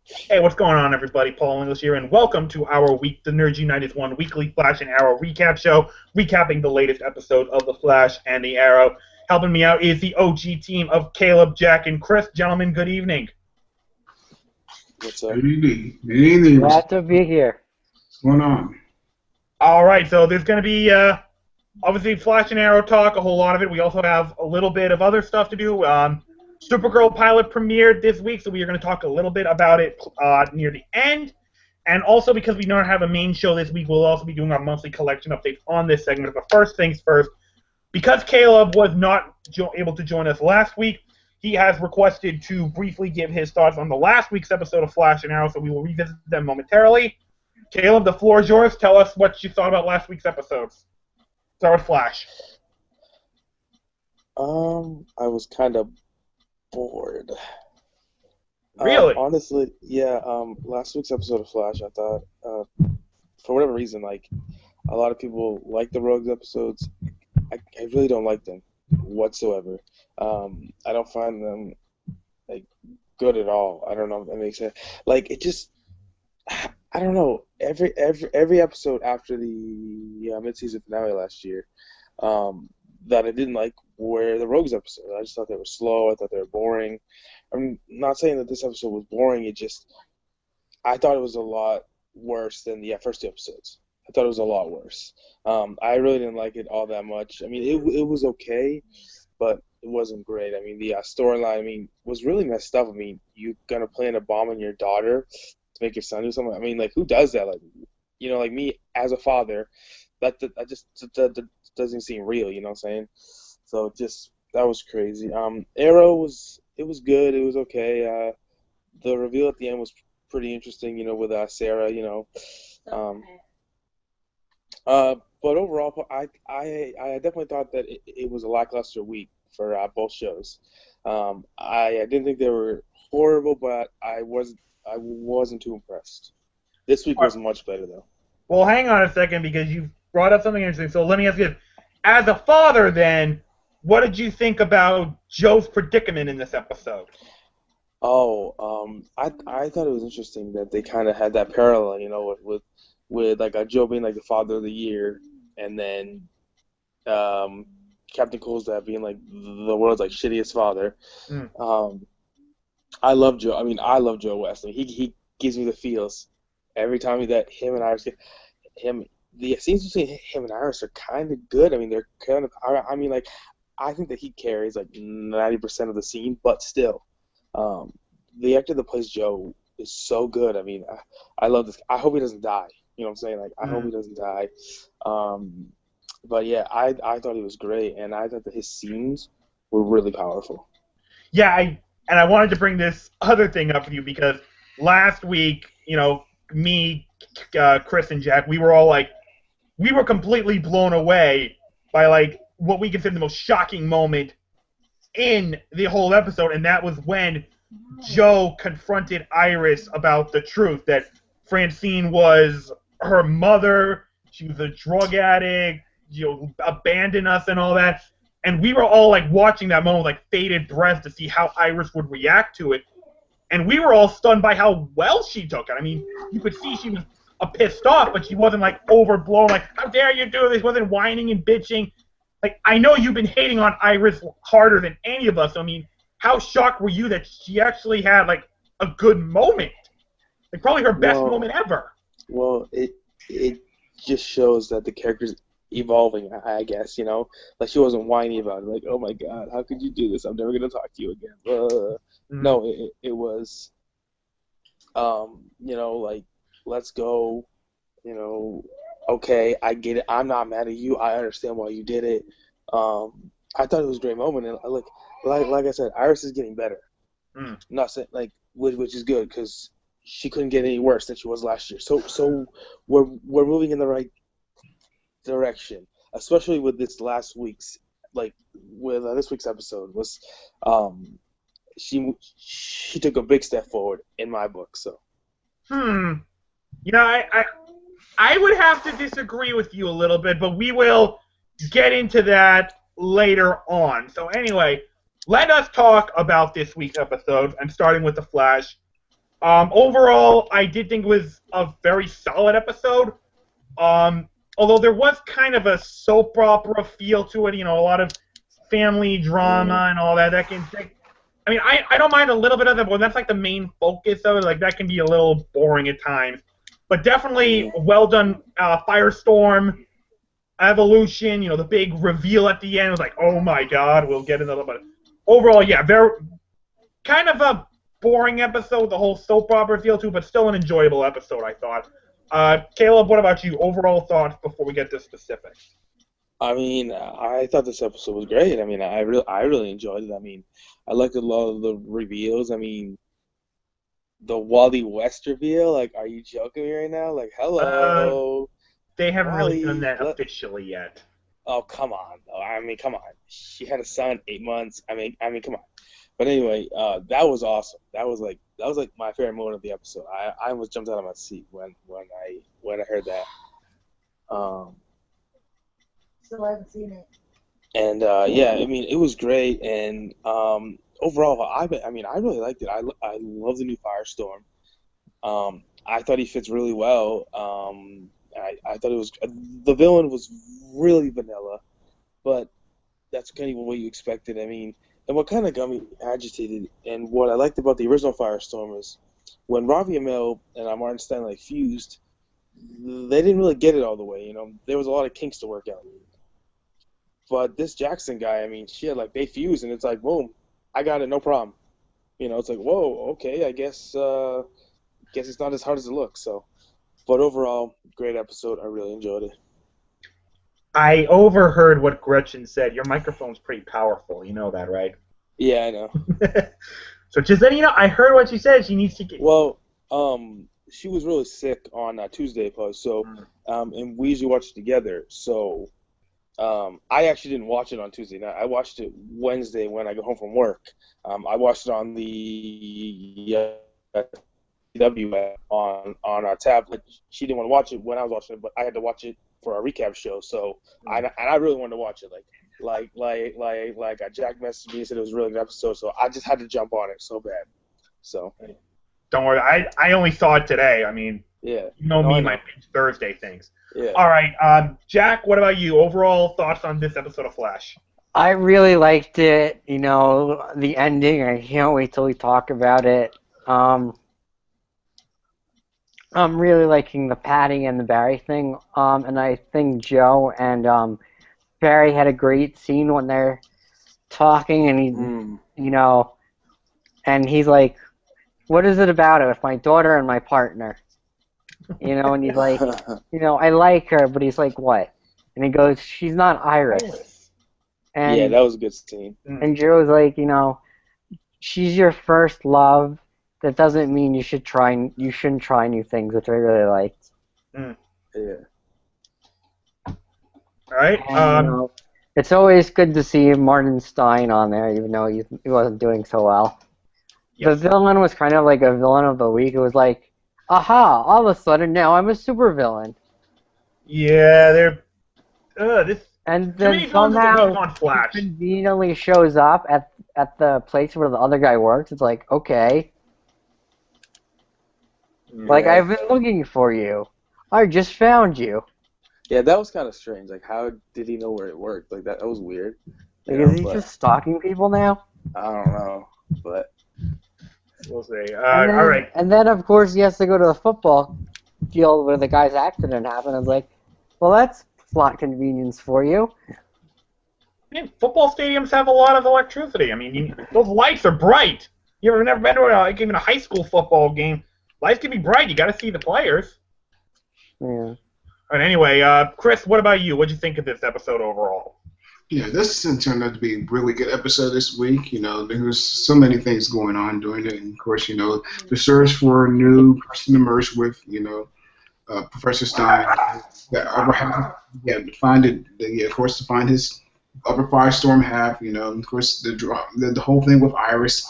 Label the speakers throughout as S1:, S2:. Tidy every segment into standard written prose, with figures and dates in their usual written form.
S1: Hey, what's going on, everybody? Paul English here, and welcome to our the Nerds United One weekly Flash and Arrow recap show, recapping the latest episode of The Flash and the Arrow. Helping me out is the OG team of Caleb, Jack, and Chris. Gentlemen, good evening.
S2: What's up?
S3: Good evening. Good evening. What's
S4: Glad to be here.
S3: going on?
S1: All right, so there's going to be obviously Flash and Arrow talk, a whole lot of it. We also have a little bit of other stuff to do. Supergirl pilot premiered this week, so we are going to talk a little bit about it near the end. And also, because we don't have a main show this week, we'll also be doing our monthly collection updates on this segment. But first things first, because Caleb was not able to join us last week, he has requested to briefly give his thoughts on the last week's episode of Flash and Arrow, so we will revisit them momentarily. Caleb, the floor is yours. Tell us what you thought about last week's episodes. Start with Flash.
S2: I was kind of bored.
S1: Really?
S2: Honestly, yeah. Last week's episode of Flash, I thought, for whatever reason, like a lot of people like the Rogues episodes. I really don't like them whatsoever. I don't find them like good at all. I don't know if that makes sense. Like it just, I don't know. Every episode after the mid-season finale last year, that I didn't like were the Rogues episodes. I just thought they were slow. I thought they were boring. I'm not saying that this episode was boring. I thought it was a lot worse than the first two episodes. I thought it was a lot worse. I really didn't like it all that much. I mean, it was okay, but it wasn't great. I mean, the storyline, was really messed up. I mean, you gonna plant a bomb on your daughter to make your son do something? I mean, like, who does that? Like, like me as a father, that doesn't seem real. You know what I'm saying? So that was crazy. Arrow was good. It was okay. The reveal at the end was pretty interesting. With Sarah. But overall, I definitely thought that it was a lackluster week for both shows. I didn't think they were horrible, but I wasn't too impressed. This week was much better though.
S1: Well, hang on a second, because you brought up something interesting. So let me ask you this. As a father, then, what did you think about Joe's predicament in this episode?
S2: Oh, I thought it was interesting that they kind of had that parallel, with like Joe being like the father of the year, and then Captain Coulson being like the world's like shittiest father. I love Joe. I love Joe West. He gives me the feels every time that him and Iris get him. The scenes between him and Iris are kind of good. They're kind of. I think that he carries like 90% of the scene, but still, the actor that plays Joe is so good. I love this. I hope he doesn't die. You know what I'm saying? Like, I hope he doesn't die. But yeah, I thought he was great, and I thought that his scenes were really powerful.
S1: Yeah, I wanted to bring this other thing up with you, because last week, me, Chris, and Jack, we were completely blown away by, like, what we consider the most shocking moment in the whole episode, and that was when Joe confronted Iris about the truth, that Francine was her mother, she was a drug addict, abandoned us and all that. And we were all like watching that moment with like bated breath to see how Iris would react to it. And we were all stunned by how well she took it. You could see she was pissed off, but she wasn't like overblown, like, how dare you do this? Wasn't whining and bitching. Like, I know you've been hating on Iris harder than any of us. How shocked were you that she actually had like a good moment? Like, probably her best moment ever.
S2: Well, it just shows that the character's evolving, I guess, Like, she wasn't whiny about it, like, oh my god, how could you do this? I'm never going to talk to you again. No, it was, like, let's go, okay, I get it, I'm not mad at you, I understand why you did it. I thought it was a great moment, and like I said, Iris is getting better. Not saying, like, which is good, because she couldn't get any worse than she was last year. So we're moving in the right direction, especially with this last week's, like, with this week's episode was, she took a big step forward in my book. So.
S1: I would have to disagree with you a little bit, but we will get into that later on. So anyway, let us talk about this week's episode. I'm starting with The Flash. Overall, I did think it was a very solid episode. Although there was kind of a soap opera feel to it, a lot of family drama and all that. That can take. I mean, I don't mind a little bit of that, but that's like the main focus of it. Like that can be a little boring at times. But definitely well done. Firestorm, Evolution. The big reveal at the end was like, oh my god. We'll get into it, but overall, yeah, very kind of a boring episode. The whole soap opera feel to, but still an enjoyable episode, I thought. Caleb, what about you? Overall thoughts before we get to specifics.
S2: I mean, I thought this episode was great. I mean, I really enjoyed it. I mean, I liked a lot of the reveals. I mean, the Wally West reveal. Like, are you joking me right now? Like, hello.
S1: They haven't really done that officially yet.
S2: Oh, come on, though. I mean, come on. She had a son, 8 months. I mean, come on. But anyway, that was awesome. That was like my favorite moment of the episode. I almost jumped out of my seat when I heard that.
S4: Still haven't seen it.
S2: And yeah, I mean, it was great. And overall, I really liked it. I love the new Firestorm. I thought he fits really well. I thought the villain was really vanilla, but that's kind of what you expected. I mean, and what kind of got me agitated, and what I liked about the original Firestorm is when Ravi Amell and Martin Stein fused, they didn't really get it all the way. There was a lot of kinks to work out. But this Jackson guy, I mean, shit, they fused, and it's like, boom, I got it, no problem. It's like, whoa, okay, I guess it's not as hard as it looks. So, but overall, great episode. I really enjoyed it.
S1: I overheard what Gretchen said. Your microphone's pretty powerful. You know that, right?
S2: Yeah, I know.
S1: So just letting you know, I heard what she said. She needs to get.
S2: Well, she was really sick on Tuesday, so and we usually watch it together. So, I actually didn't watch it on Tuesday night. I watched it Wednesday when I got home from work. I watched it on the CW on our tablet. She didn't want to watch it when I was watching it, but I had to watch it for our recap show. So I really wanted to watch it. Jack messaged me and said it was a really good episode. So I just had to jump on it so bad. So
S1: don't worry. I only saw it today. I mean,
S2: yeah.
S1: My Thursday things.
S2: Yeah.
S1: All right, Jack. What about you? Overall thoughts on this episode of Flash?
S5: I really liked it. The ending. I can't wait till we talk about it. I'm really liking the Patty and the Barry thing, and I think Joe and Barry had a great scene when they're talking, and and he's like, "What is it about it with my daughter and my partner?" And he's like, I like her, but he's like, what? And he goes, she's not Iris. And,
S2: yeah, that was a good scene.
S5: And Joe's like, she's your first love. That doesn't mean you shouldn't try new things, which I really liked.
S2: Yeah.
S1: All right.
S5: And, it's always good to see Martin Stein on there, even though he wasn't doing so well. Yes. The villain was kind of like a villain of the week. It was like, aha! All of a sudden, now I'm a supervillain.
S1: Yeah, this.
S5: And then somehow he conveniently shows up at the place where the other guy works. It's like, okay. Yeah. Like, I've been looking for you. I just found you.
S2: Yeah, that was kind of strange. Like, how did he know where it worked? Like, that was weird.
S5: Is he just stalking people now?
S2: I don't know, but
S1: we'll see. All right.
S5: And then, of course, he has to go to the football field where the guy's accident happened. It's like, well, that's plot convenience for you.
S1: Man, football stadiums have a lot of electricity. I mean, those lights are bright. You ever never been to even a high school football game? Lights can be bright. You got to see the players.
S5: Yeah.
S1: But anyway, Chris, what about you? What did you think of this episode overall?
S3: Yeah, this turned out to be a really good episode this week. There was so many things going on during it. And of course, the search for a new person to merge with, Professor Stein. To find it. Of course, to find his other Firestorm half. Of course, the whole thing with Iris,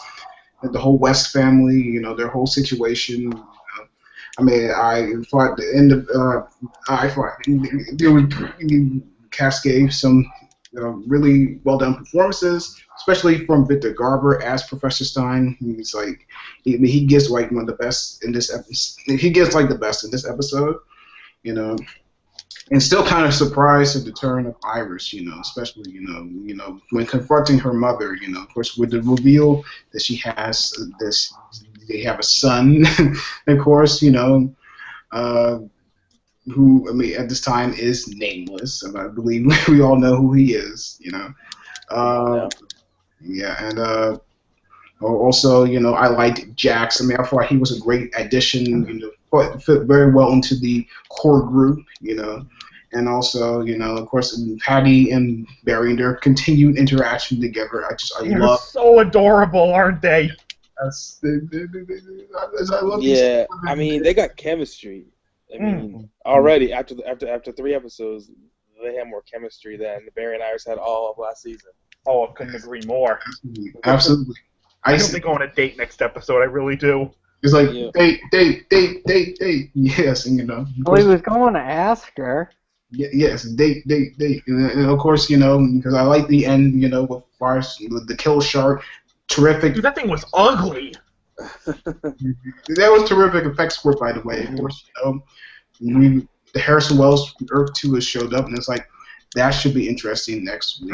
S3: the whole West family. Their whole situation. I thought the end of. I thought there was Cascade some really well done performances, especially from Victor Garber as Professor Stein. He's like he gets like one of the best in this episode. He gets like the best in this episode, you know. And still kind of surprised at the turn of Iris, especially when confronting her mother, of course with the reveal that she has this, they have a son, of course, who at this time is nameless, and I believe we all know who he is, yeah, and also, I liked Jax. I thought he was a great addition, fit very well into the core group, and also, of course, Patty and Barry and their continued interaction together. I
S1: They're
S3: love.
S1: so adorable, aren't they?
S3: I love
S2: Yeah, I mean, they got chemistry. I mean, already after 3 episodes, they have more chemistry than Barry and Iris had all of last season.
S1: Oh, I couldn't agree more.
S3: Absolutely.
S1: I hope they go on a date next episode. I really do.
S3: It's like date. Yes, and
S5: Well, he was going to ask her.
S3: Yes, date. And of course, because I like the end, with Fires, with the kill shark. Terrific.
S1: Dude, that thing was ugly.
S3: That was terrific effects work, by the way. Of course, the Harrison Wells Earth 2 has showed up, and it's like, that should be interesting next week.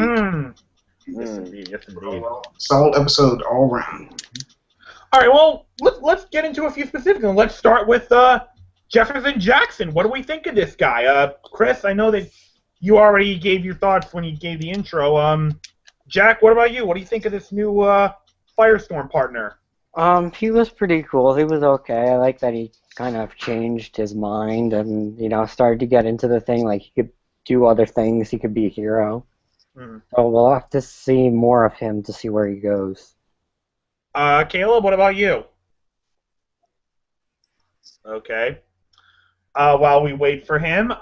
S1: Yes, indeed. Yes, indeed.
S3: Solid episode all around.
S1: All right, well, let's get into a few specifics, and let's start with Jefferson Jackson. What do we think of this guy? Chris, I know that you already gave your thoughts when you gave the intro. Jack, what about you? What do you think of this new Firestorm partner?
S5: He was pretty cool. He was okay. I like that he kind of changed his mind and, started to get into the thing, like he could do other things. He could be a hero. So we'll have to see more of him to see where he goes.
S1: Caleb, what about you? Okay. While we wait for him,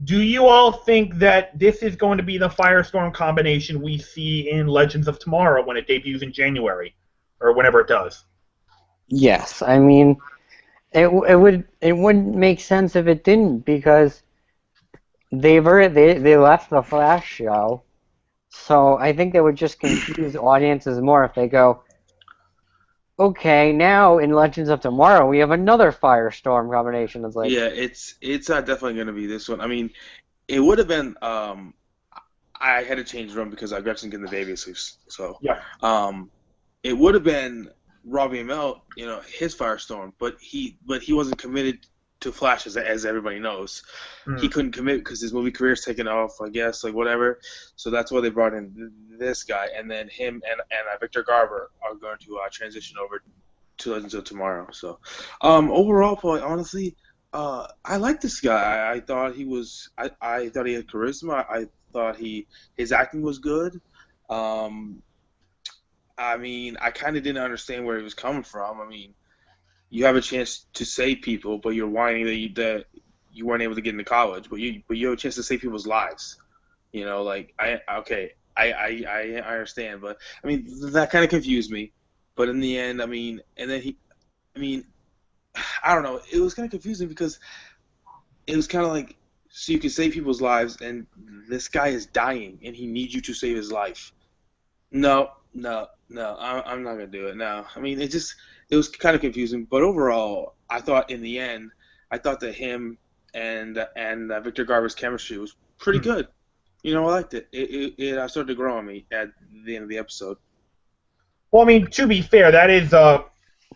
S1: do you all think that this is going to be the Firestorm combination we see in Legends of Tomorrow when it debuts in January, or whenever it does?
S5: Yes, I mean, it wouldn't make sense if it didn't, because they left the Flash show, so I think they would just confuse audiences more if they go, okay, now in Legends of Tomorrow we have another Firestorm combination. It's like,
S2: yeah, it's definitely going to be this one. I mean, it would have been. I had to change the room because Gretchen getting the baby, so
S1: yeah.
S2: It would have been Robbie Amell, his Firestorm, but he wasn't committed to Flash as everybody knows. He couldn't commit because his movie career's taken off, I guess, like whatever. So that's why they brought in this guy, and then him and Victor Garber are going to transition over to Legends of Tomorrow. So overall, honestly, I like this guy. I thought he was. I thought he had charisma. I thought his acting was good. I mean, I kind of didn't understand where he was coming from. I mean, you have a chance to save people, but you're whining that you weren't able to get into college. But you have a chance to save people's lives. I understand, but I mean that kind of confused me. But in the end, I don't know. It was kind of confusing because it was kind of like, so you can save people's lives, and this guy is dying, and he needs you to save his life. No, I'm not gonna do it. No, I mean it was kind of confusing. But overall, I thought in the end, that him and Victor Garber's chemistry was pretty good. I liked it. It started to grow on me at the end of the episode.
S1: Well, I mean, to be fair, that is a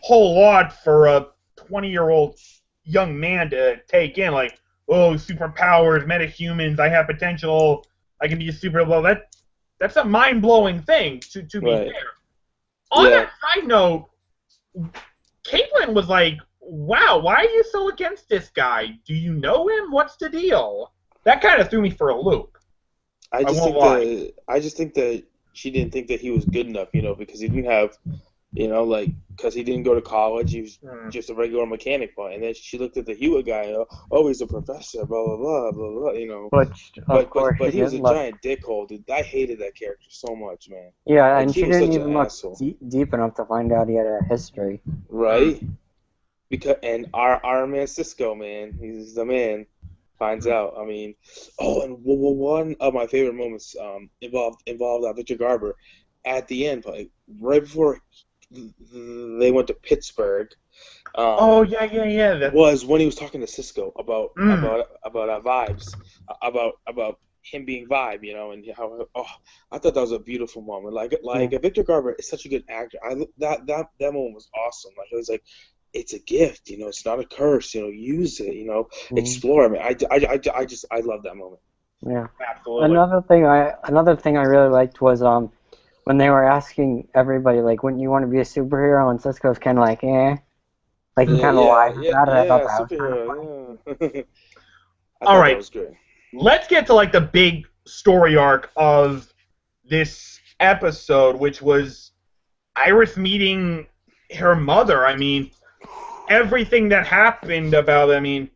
S1: whole lot for a 20-year-old young man to take in. Like, oh, superpowers, metahumans, I have potential, I can be a superhero. That's a mind-blowing thing, to be fair. On that side note, Caitlin was like, wow, why are you so against this guy? Do you know him? What's the deal? That kind of threw me for a loop.
S2: I just think that she didn't think that he was good enough, because he didn't have, because he didn't go to college. He was just a regular mechanic. And then she looked at the Hewitt guy. Oh, he's a professor. Blah blah blah blah blah. But he was a giant dickhole, dude. I hated that character so much, man.
S5: Yeah, and she didn't even look deep enough to find out he had a history.
S2: Right. And our man Cisco, man, he's the man. finds out. I mean, oh, and one of my favorite moments involved Victor Garber at the end, like right before they went to Pittsburgh.
S1: Oh yeah.
S2: Was when he was talking to Cisco about
S1: Mm.
S2: vibes, about him being vibe, and how I thought that was a beautiful moment. Like Victor Garber is such a good actor. That moment was awesome. Like it was like it's a gift, it's not a curse. Use it, explore. I mean, I love that moment.
S5: Yeah.
S1: Absolutely.
S5: Another thing I really liked was when they were asking everybody like, wouldn't you want to be a superhero? And Cisco's kind of like, eh. Like he kind of lies about it. I thought that was kind of funny.
S2: Superhero, I
S1: All
S2: thought
S1: right.
S2: that was great.
S1: Let's get to like the big story arc of this episode, which was Iris meeting her mother. I mean, everything that happened about. I mean,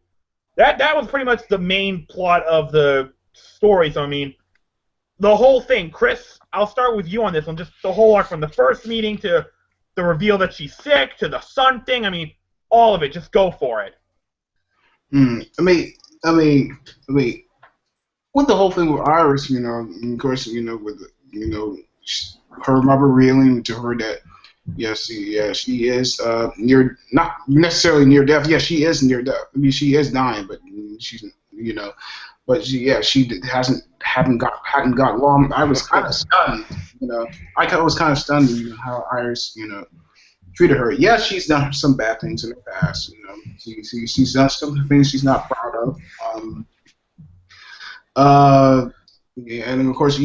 S1: that was pretty much the main plot of the story. So I mean, the whole thing. Chris, I'll start with you on this one. Just the whole arc from the first meeting to the reveal that she's sick to the son thing. I mean, all of it. Just go for it.
S3: I mean, with the whole thing with Iris, of course, with her mother revealing to her that she is not necessarily near death. Yeah, she is near death. I mean, she is dying, but she's but she hadn't got long. I was kind of stunned. I was kind of stunned. How Iris treated her. Yeah, she's done some bad things in the past. She's done some things she's not proud of. And of course, I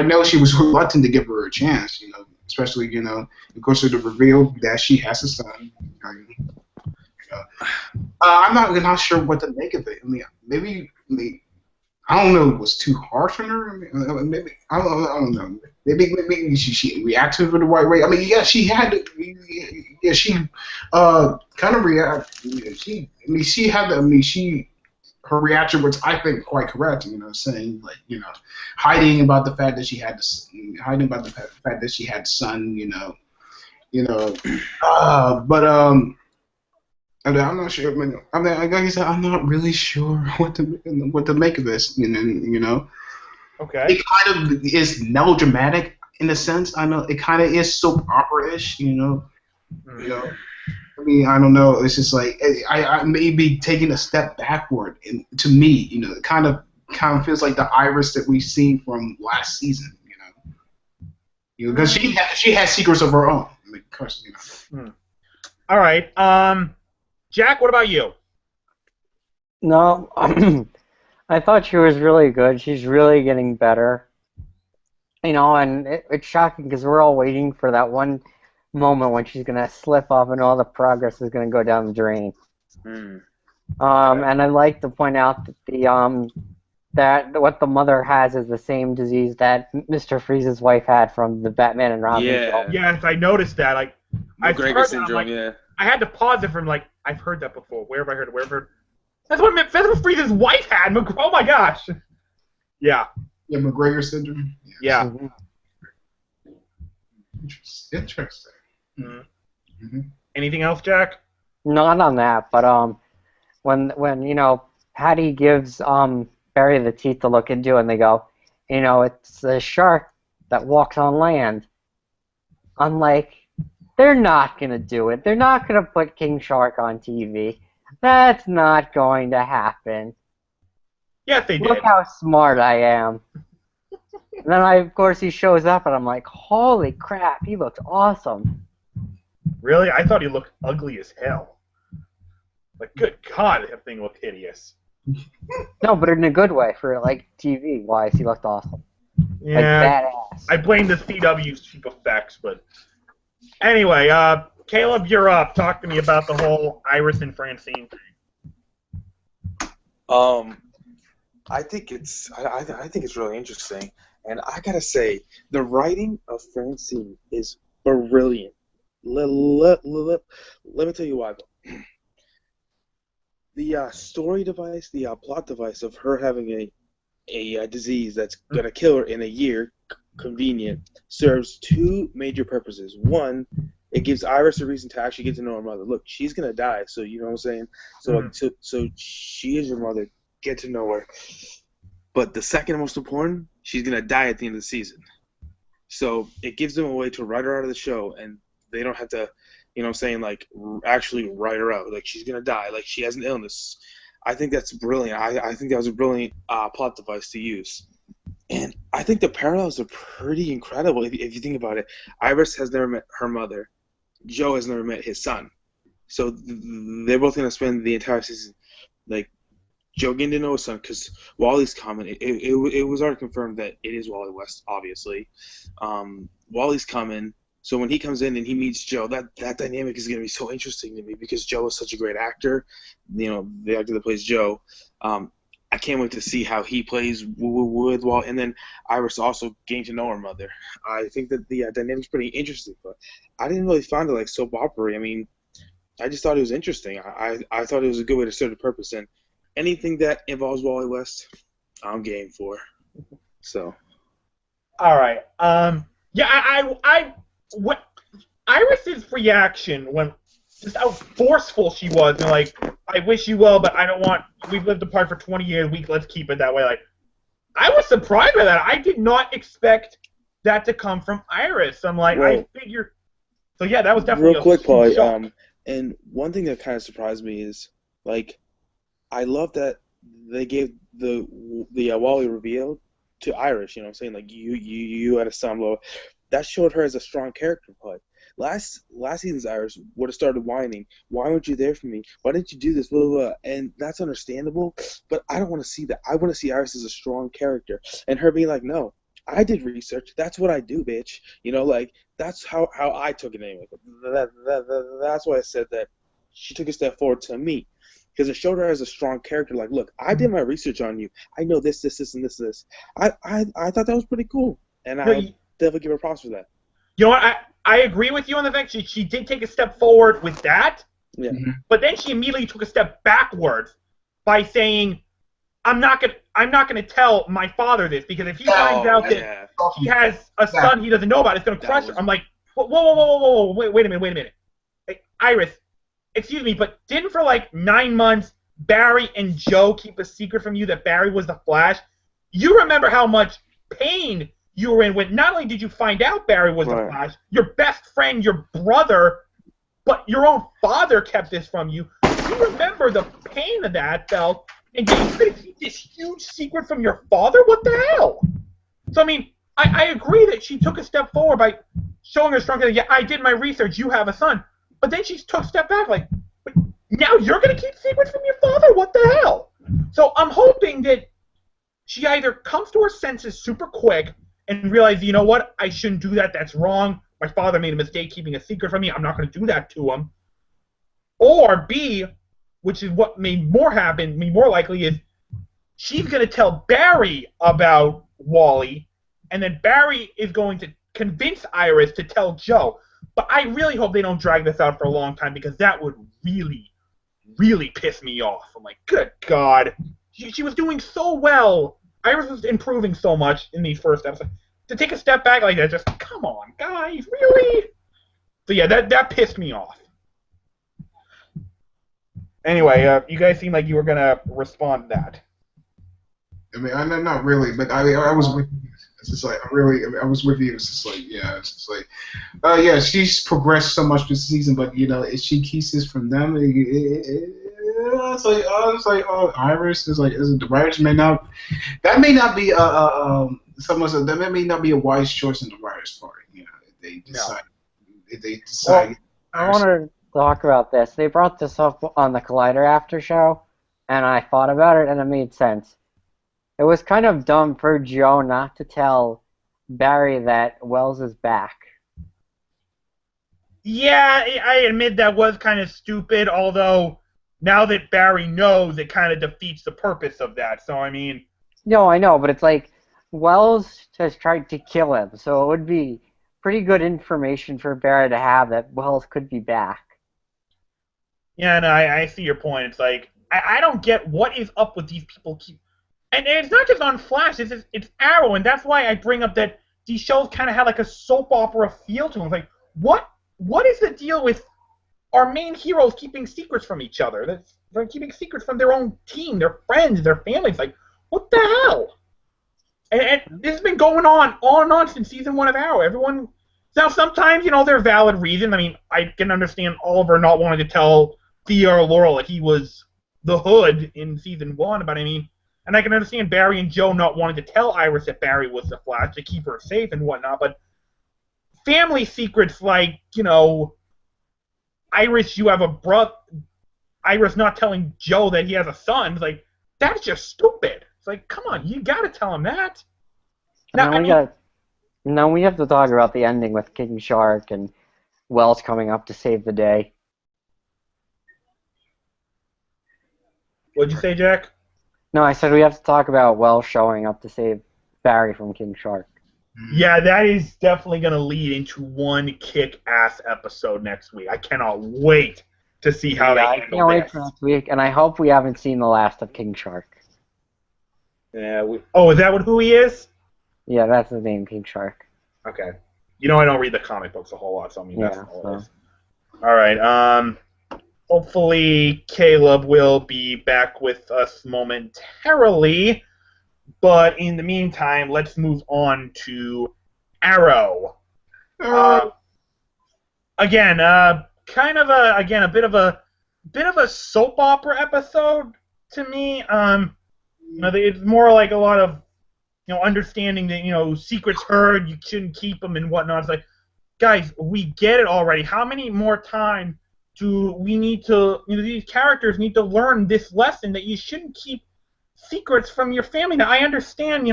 S3: know she was reluctant to give her a chance. Especially of course, with the reveal that she has a son. I'm not sure what to make of it. I mean, maybe I don't know. It was too harsh on her. I mean, maybe I don't know. Maybe she reacted in the right way. I mean, yeah, she had. Yeah, she kind of react. She had. Her reaction was, I think, quite correct. Saying like, hiding about the fact that she had hiding about the fact that she had son. But I'm not sure. I mean, like I said, I'm not really sure what to make of this.
S1: Okay.
S3: It kind of is melodramatic in a sense. I know it kind of is soap opera-ish. I mean, I don't know. It's just like I may be taking a step backward. And to me, it kind of feels like the Iris that we've seen from last season. Because she has secrets of her own. I mean, of course,
S1: All right. Jack, what about you?
S5: No, I thought she was really good. She's really getting better. And it's shocking because we're all waiting for that one moment when she's going to slip up and all the progress is going to go down the drain. And I'd like to point out that that what the mother has is the same disease that Mr. Freeze's wife had from the Batman and Robin film.
S1: Yes, I noticed that. Like,
S6: McGregor syndrome,
S1: I had to pause it from like, I've heard that before. Where have I heard it? Where have I heard it? That's what Freeze's wife had. Oh my gosh. Yeah.
S3: Yeah, McGregor syndrome.
S1: Yeah.
S5: Mhm.
S3: Interesting.
S1: Mm-hmm. Anything else, Jack?
S5: Not on that, but when Patty gives Barry the teeth to look into, and they go, it's a shark that walks on land. I'm like, they're not gonna do it. They're not gonna put King Shark on TV. That's not going to happen.
S1: Yes, they did.
S5: Look how smart I am. And then of course, he shows up, and I'm like, holy crap, he looks awesome.
S1: Really? I thought he looked ugly as hell. Like, good God, that thing looked hideous.
S5: No, but in a good way. For like TV wise, he looked awesome.
S1: Yeah.
S5: Like badass.
S1: I blame the CW's cheap effects, but anyway, Caleb, you're up. Talk to me about the whole Iris and Francine thing.
S2: I think it's really interesting, and I gotta say the writing of Francine is brilliant. Let me tell you why. The story device, the plot device of her having a disease that's gonna kill her in a year, convenient, serves two major purposes. One, it gives Iris a reason to actually get to know her mother. Look, she's gonna die, so you know what I'm saying. So so she is your mother. Get to know her. But the second most important, she's gonna die at the end of the season. So it gives them a way to write her out of the show, and they don't have to, you know what I'm saying, like actually write her out. Like she's gonna die. Like she has an illness. I think that's brilliant. I think that was a brilliant plot device to use. And I think the parallels are pretty incredible if you think about it. Iris has never met her mother. Joe has never met his son. So they're both going to spend the entire season, like, Joe getting to know his son, because Wally's coming. It was already confirmed that it is Wally West, obviously. Wally's coming. So when he comes in and he meets Joe, that dynamic is going to be so interesting to me because Joe is such a great actor. You know, the actor that plays Joe. I can't wait to see how he plays with Wally. And then Iris also getting to know her mother. I think that the dynamic's pretty interesting, but I didn't really find it like soap opera. I mean, I just thought it was interesting. I thought it was a good way to serve the purpose. And anything that involves Wally West, I'm game for. So.
S1: All right. Yeah, what Iris's reaction when just how forceful she was, and like, I wish you well, but I don't want. We've lived apart for 20 years. Let's keep it that way. Like, I was surprised by that. I did not expect that to come from Iris. I'm like, I figured. So yeah, that was definitely
S2: real quick, Paul.
S1: shock.
S2: And one thing that kind of surprised me is, like, I love that they gave the Wally reveal to Iris. You know what I'm saying? Like, you had a son, blah. That showed her as a strong character, but last season's Iris would have started whining. Why weren't you there for me? Why didn't you do this? Blah, blah, blah. And that's understandable, but I don't want to see that. I want to see Iris as a strong character, and her being like, no, I did research. That's what I do, bitch. You know, like, that's how I took it anyway. That's why I said that she took a step forward to me, because it showed her as a strong character. Like, look, I did my research on you. I know this, and this. I thought that was pretty cool, and I definitely give her props for that.
S1: You know what? I agree with you on the fact she did take a step forward with that.
S2: Yeah.
S1: But then she immediately took a step backwards by saying, I'm not gonna tell my father this, because if he finds out that he has a son he doesn't know about, it's gonna crush her. I'm like, whoa, wait a minute. Like, Iris, excuse me, but didn't for like 9 months Barry and Joe keep a secret from you that Barry was the Flash? You remember how much pain you were in when not only did you find out Barry was the Flash, your best friend, your brother, but your own father kept this from you. You remember the pain of that, felt, and you're going to keep this huge secret from your father? What the hell? So, I mean, I agree that she took a step forward by showing her strong, yeah, I did my research, you have a son. But then she took a step back, like, now you're going to keep secrets from your father? What the hell? So I'm hoping that she either comes to her senses super quick and realize, you know what, I shouldn't do that, that's wrong. My father made a mistake keeping a secret from me, I'm not going to do that to him. Or B, which is what may more likely, is she's going to tell Barry about Wally, and then Barry is going to convince Iris to tell Joe. But I really hope they don't drag this out for a long time, because that would really, really piss me off. I'm like, good God. She was doing so well. Iris was improving so much in these first episodes. To take a step back like that, just, come on, guys, really? So yeah, that pissed me off. Anyway, you guys seem like you were going to respond to that.
S3: I mean, not really, but I was with you. It's just like, I was with you. It's just like, yeah, it's just like, yeah, she's progressed so much this season, but, you know, if she keeps this from them, it's like, oh, Iris is like, the writers may not, that may not be that may not be a wise choice on the writers' part, you know, if they decide.
S5: Well, I want to talk about this. They brought this up on the Collider After Show, and I thought about it, and it made sense. It was kind of dumb for Joe not to tell Barry that Wells is back.
S1: Yeah, I admit that was kind of stupid, although now that Barry knows, it kind of defeats the purpose of that. So, I mean...
S5: No, I know, but it's like Wells has tried to kill him, so it would be pretty good information for Barry to have that Wells could be back.
S1: Yeah, no, I see your point. It's like, I don't get what is up with these people keep... And it's not just on Flash, it's Arrow, and that's why I bring up that these shows kind of have like a soap opera feel to them. It's like, what what is the deal with our main heroes keeping secrets from each other? They're keeping secrets from their own team, their friends, their families. Like, what the hell? And this has been going on and on since season 1 of Arrow. Everyone. Now, sometimes, there are valid reasons. I mean, I can understand Oliver not wanting to tell Thea or Laurel that he was the Hood in season 1, but I mean, and I can understand Barry and Joe not wanting to tell Iris that Barry was the Flash to keep her safe and whatnot, but family secrets like, Iris, you have a brother. Iris not telling Joe that he has a son. It's like, that's just stupid. It's like, come on, you gotta tell him that.
S5: Now we have to talk about the ending with King Shark and Wells coming up to save the day.
S1: What'd you say, Jack?
S5: No, I said we have to talk about Wells showing up to save Barry from King Shark.
S1: Yeah, that is definitely going to lead into one kick-ass episode next week. I cannot wait to see how they handle this. I can't wait for
S5: next week, and I hope we haven't seen the last of King Shark.
S1: Yeah. Is that who he is?
S5: Yeah, that's his name, King Shark.
S1: Okay. I don't read the comic books a whole lot, so I mean, that's all it is. All right. Hopefully Caleb will be back with us momentarily, but in the meantime, let's move on to Arrow. Again, kind of a bit of a soap opera episode to me. It's more like a lot of understanding that secrets heard, you shouldn't keep them and whatnot. It's like, guys, we get it already. How many more times do we need to? These characters need to learn this lesson that you shouldn't keep secrets from your family. Now, I understand,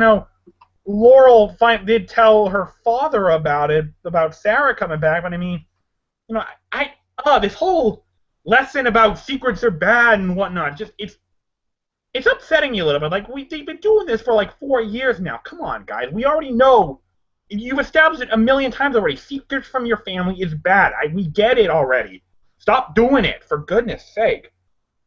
S1: Laurel did tell her father about Sarah coming back, but I mean, this whole lesson about secrets are bad and whatnot, just it's upsetting me a little bit. Like, they've been doing this for like 4 years now. Come on, guys. We already know. You've established it a million times already. Secrets from your family is bad. We get it already. Stop doing it, for goodness sake.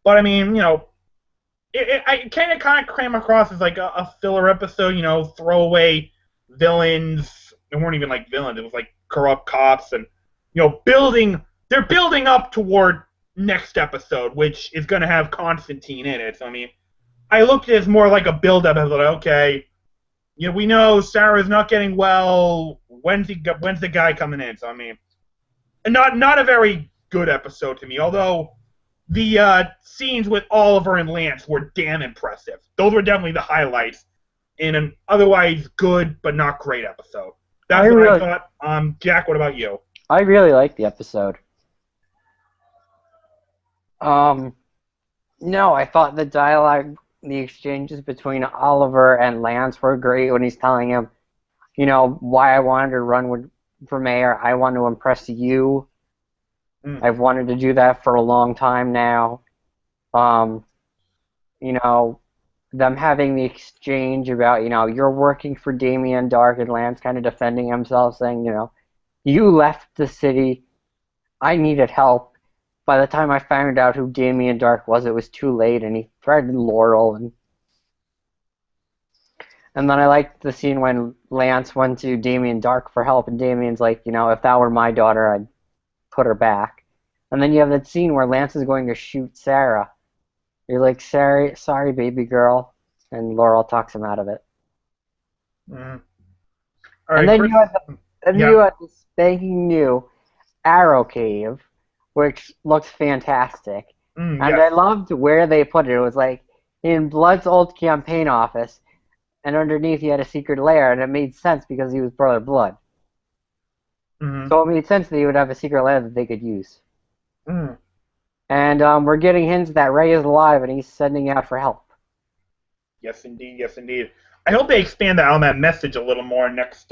S1: But I mean, I kind of came across as like a filler episode, throwaway villains. They weren't even like villains. It was like corrupt cops and, they're building up toward next episode, which is going to have Constantine in it. So, I mean, I looked at it as more like a build-up. I was like, okay, we know Sarah's not getting well. When's the guy coming in? So, I mean, not a very good episode to me, although the scenes with Oliver and Lance were damn impressive. Those were definitely the highlights in an otherwise good but not great episode. That's what I thought. Jack, what about you?
S5: I really liked the episode. No, I thought the dialogue, the exchanges between Oliver and Lance were great when he's telling him, why I wanted to run for mayor. I want to impress you. I've wanted to do that for a long time now. Them having the exchange about, you're working for Damien Dark, and Lance kind of defending himself, saying, you left the city. I needed help. By the time I found out who Damien Dark was, it was too late, and he threatened Laurel. And then I liked the scene when Lance went to Damien Dark for help, and Damien's like, if that were my daughter, I'd put her back. And then you have that scene where Lance is going to shoot Sarah. You're like, sorry, baby girl. And Laurel talks him out of it.
S1: All right,
S5: and then you had the spanking new Arrow Cave, which looks fantastic. And I loved where they put it. It was like in Blood's old campaign office, and underneath he had a secret lair, and it made sense because he was Brother Blood. So it made sense that he would have a secret lair that they could use. And we're getting hints that Ray is alive and he's sending out for help.
S1: Yes, indeed. Yes, indeed. I hope they expand on that message a little more next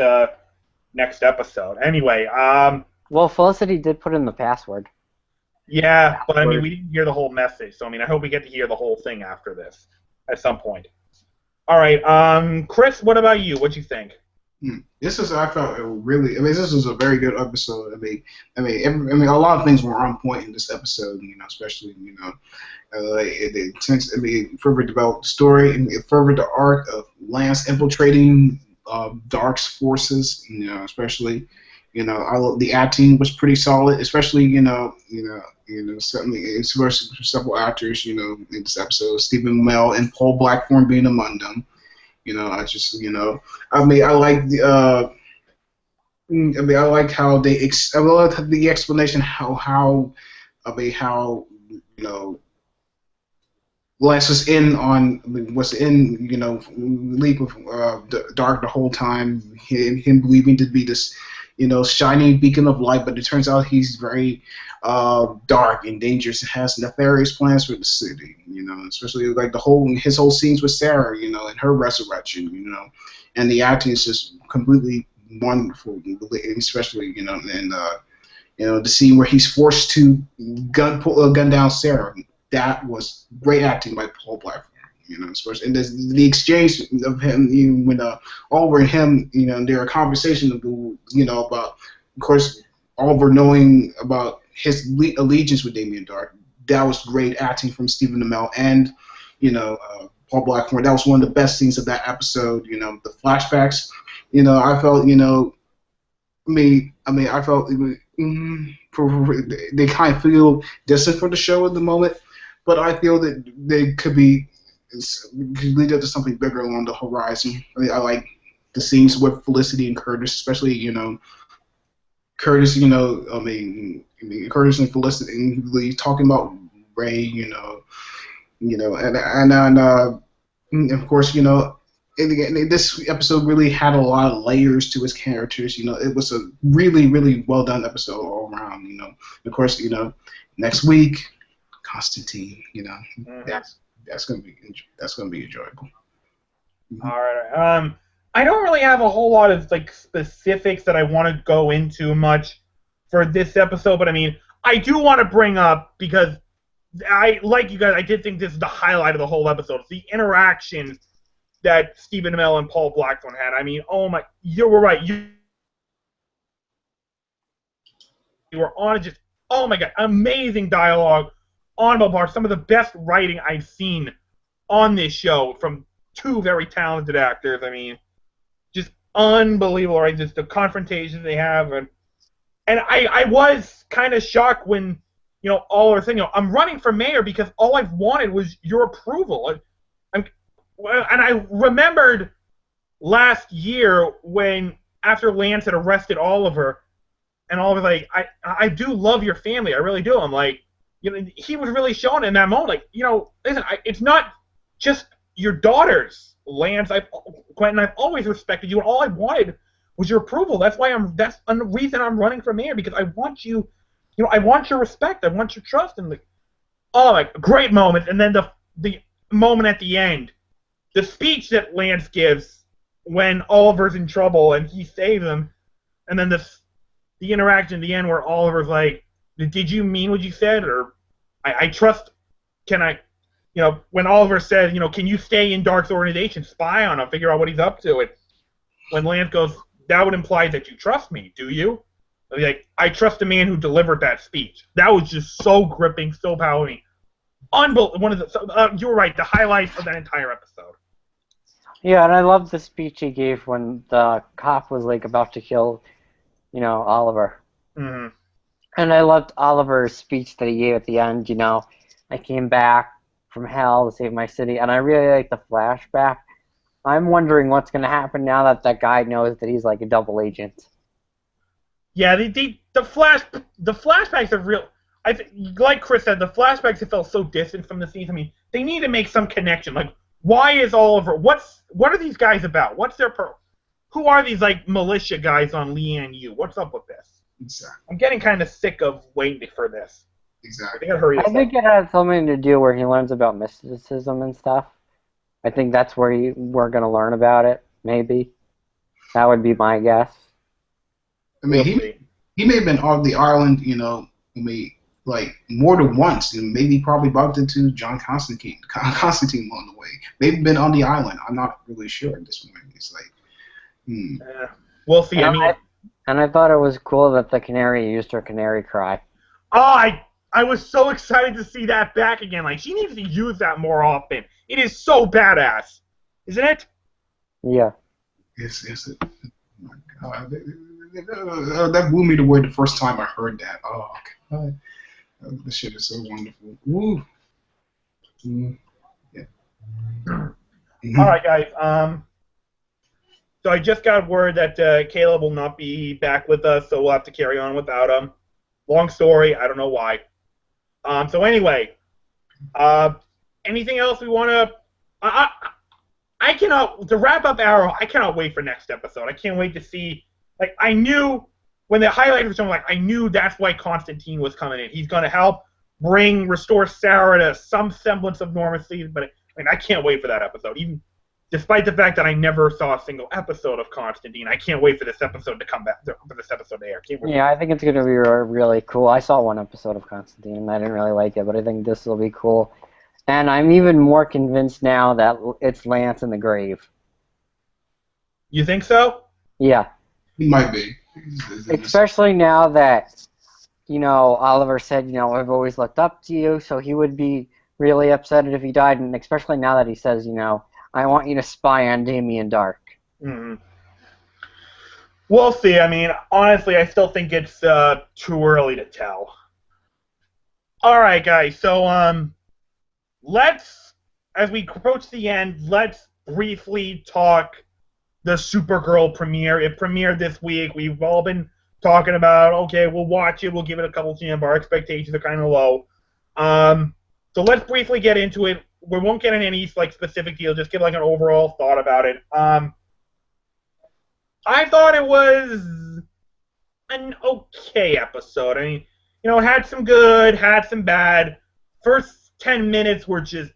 S1: episode. Anyway,
S5: well, Felicity did put in the password.
S1: Yeah, but I mean, we didn't hear the whole message, so I mean, I hope we get to hear the whole thing after this at some point. All right, Chris, what about you? What'd you think?
S3: This is, I felt really. This was a very good episode. I mean, a lot of things were on point in this episode. Especially it further developed the story and it furthered the arc of Lance infiltrating Dark's forces. Especially, The acting was pretty solid, especially certainly several actors, in this episode, Stephen Amell and Paul Blackthorne being among them. I like I like how I love the explanation how Lance was in League of Dark the whole time. Him believing to be this, shining beacon of light, but it turns out he's very dark and dangerous and has nefarious plans for the city. Especially like his whole scenes with Sarah, and her resurrection, and the acting is just completely wonderful, especially and the scene where he's forced to gun down Sarah. That was great acting by Paul Blackthorne, especially and the exchange of him, when Oliver and him, their conversation, about, of course, Oliver knowing about his allegiance with Damien Dark. That was great acting from Stephen Amell and, Paul Blackthorne. That was one of the best scenes of that episode. The flashbacks, I felt, I felt they kind of feel distant for the show at the moment. But I feel that they could lead up to something bigger along the horizon. I like the scenes with Felicity and Curtis, especially Curtis. Curtis and Felicity and talking about Ray. And of course, this episode really had a lot of layers to his characters. It was a really, really well done episode all around. Of course, next week. Constantine, that's gonna be enjoyable.
S1: All right. I don't really have a whole lot of specifics that I want to go into much for this episode, but I mean, I do want to bring up, because like you guys, I did think this is the highlight of the whole episode. It's the interaction that Stephen Amell and Paul Blackthorne had. I mean, oh my, you were right. You were on just, oh my god, amazing dialogue. Honorable parts, some of the best writing I've seen on this show from two very talented actors. I mean, just unbelievable, right? Just the confrontations they have, and I was kind of shocked when Oliver said, I'm running for mayor because all I've wanted was your approval. And I remembered last year when after Lance had arrested Oliver, and Oliver's like, I do love your family, I really do. I'm like. He was really showing in that moment, listen, it's not just your daughters, Lance. Quentin, I've always respected you, and all I wanted was your approval. That's the reason I'm running for mayor, because I want you, I want your respect, I want your trust, and great moment. And then the moment at the end, the speech that Lance gives when Oliver's in trouble and he saves him, and then the interaction at the end where Oliver's like, did you mean what you said? Or I trust, when Oliver says, can you stay in Dark's organization, spy on him, figure out what he's up to? And when Lance goes, that would imply that you trust me, do you? I trust the man who delivered that speech. That was just so gripping, so powerful. You were right, the highlight of that entire episode.
S5: Yeah, and I loved the speech he gave when the cop was about to kill, Oliver.
S1: Mm-hmm.
S5: And I loved Oliver's speech that he gave at the end, I came back from hell to save my city, and I really like the flashback. I'm wondering what's going to happen now that guy knows that he's a double agent.
S1: Yeah, the flashbacks are real. I think, like Chris said, the flashbacks have felt so distant from the scenes. I mean, they need to make some connection. Why is Oliver? What are these guys about? What's their who are these militia guys on Lian Yu? What's up with this?
S3: Exactly.
S1: I'm getting kind of sick of waiting for this.
S3: Exactly.
S5: I think it has something to do where he learns about mysticism and stuff. I think that's where we're going to learn about it, maybe. That would be my guess.
S3: I mean, he may have been on the island, more than once, and maybe probably bumped into John Constantine along the way. Maybe been on the island. I'm not really sure at this point. It's
S1: we'll see.
S5: And I thought it was cool that the canary used her canary cry.
S1: Oh, I was so excited to see that back again. She needs to use that more often. It is so badass, isn't it?
S5: Yeah.
S3: Yes. Oh my God. that blew me away the first time I heard that. Oh God, this shit is so wonderful. Woo. Yeah.
S1: All right, guys. So I just got word that Caleb will not be back with us, so we'll have to carry on without him. Long story. I don't know why. So anyway, anything else we want to? I cannot, to wrap up Arrow, I cannot wait for next episode. I can't wait to see, like, I knew when the highlight was showing, like, I knew that's why Constantine was coming in. He's going to help restore Sarah to some semblance of normalcy, but, I can't wait for that episode. Even despite the fact that I never saw a single episode of Constantine, I can't wait for this episode to come back, for this episode to air.
S5: Yeah, I think it's going to be really cool. I saw one episode of Constantine, and I didn't really like it, but I think this will be cool. And I'm even more convinced now that it's Lance in the grave.
S1: You think so?
S5: Yeah.
S3: He might be.
S5: Especially now that, Oliver said, I've always looked up to you, so he would be really upset if he died, and especially now that he says, I want you to spy on Damien Dark.
S1: Mm-hmm. We'll see. Honestly, I still think it's too early to tell. All right, guys, so, let's, as we approach the end, let's briefly talk the Supergirl premiere. It premiered this week. We've all been talking about, okay, we'll watch it, we'll give it a couple of our expectations are kind of low. So let's briefly get into it. We won't get into any specific deal, just give an overall thought about it. I thought it was an okay episode. It had some good, had some bad. First 10 minutes were just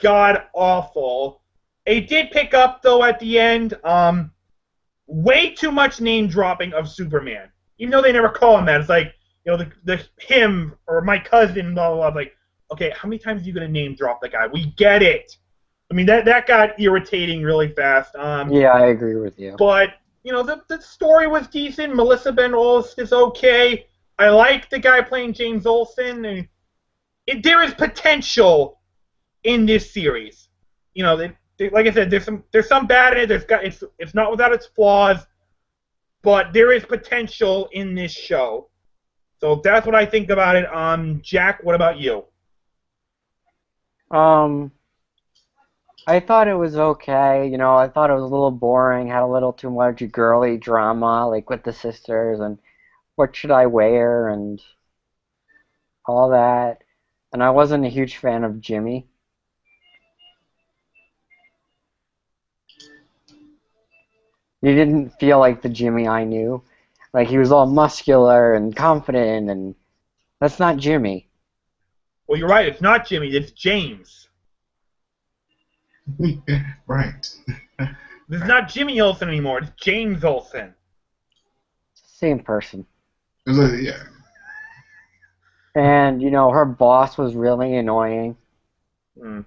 S1: god-awful. It did pick up, though, at the end. Way too much name-dropping of Superman. Even though they never call him that. It's like, the him or my cousin, blah, blah, blah. Like, okay, how many times are you going to name-drop the guy? We get it. That got irritating really fast.
S5: Yeah, I agree with you.
S1: But, the story was decent. Melissa Benoist is okay. I like the guy playing James Olsen, and there is potential in this series. Like I said, there's some bad in it. It's not without its flaws, but there is potential in this show. So that's what I think about it. Jack, what about you?
S5: I thought it was okay. I thought it was a little boring. Had a little too much girly drama, with the sisters and what should I wear and all that. And I wasn't a huge fan of Jimmy. He didn't feel like the Jimmy I knew. He was all muscular and confident, and that's not Jimmy.
S1: Well, you're right. It's not Jimmy. It's James.
S3: Right.
S1: This is not Jimmy Olsen anymore. It's James Olsen.
S5: Same person.
S3: Yeah.
S5: And, her boss was really annoying.
S1: Mm.